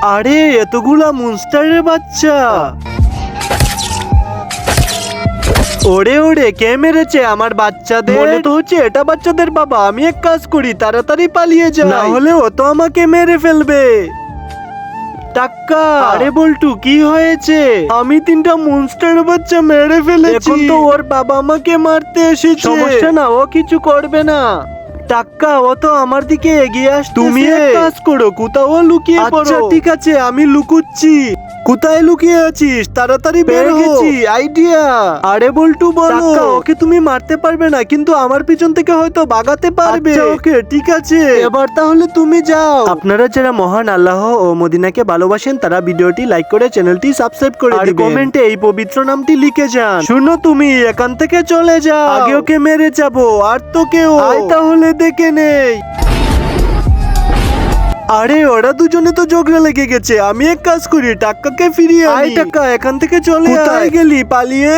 আরে এতগুলা মনস্টারের বাচ্চা। ওরে ওরে, কে মেরেছে আমার বাচ্চাদের? মনে তো হচ্ছে এটা বাচ্চাদের বাবা। আমি এক কাজ করি, তাড়াতাড়ি পালিয়ে যাই, না হলে ও তো আমাকে মেরে ফেলবে। টাক্কা, আরে বল্টু কি হয়েছে? আমি 3টা মনস্টার বাচ্চা মেরে ফেলেছি। এখন তো ওর বাবা আমাকে মারতে এসেছে। সমস্যা না, ও কিছু করবে না। টাক্কা, ও তো আমার দিকে এগিয়ে আসছে। তুমি এক কাজ করো, কোথাও লুকিয়ে পড়ো। আচ্ছা ঠিক আছে, আমি লুকুচ্ছি। কোথায় লুকিয়ে আছিস? তাড়াতাড়ি বের হো। আইডিয়া। আরে বল্টু বলো। টাক্কা, ওকে তুমি মারতে পারবে না, কিন্তু আমার পিছন থেকে হয়তো ভাগাতে পারবে। আচ্ছা ওকে, ঠিক আছে। এবার তাহলে তুমি যাও। আপনারা যারা মহান আল্লাহ ও মদিনাকে ভালোবাসেন তারা ভিডিওটি লাইক করে চ্যানেলটি সাবস্ক্রাইব করে দিবেন। আর কমেন্টে এই পবিত্র নামটি লিখে যান। শুনো, তুমি এখান থেকে চলে যাও। আগে ওকে মেরে যাবো, আর তো কেউ। আয় তাহলে দেখে নেই। আরে ওরা দুজনে তো ঝগড়া লেগে গেছে। আমি এক কাজ করি, টাক্কাকে ফিরিয়ে আনি। টাক্কা, এখান থেকে চলে আয়। কোথায় গেলি? পালিয়ে?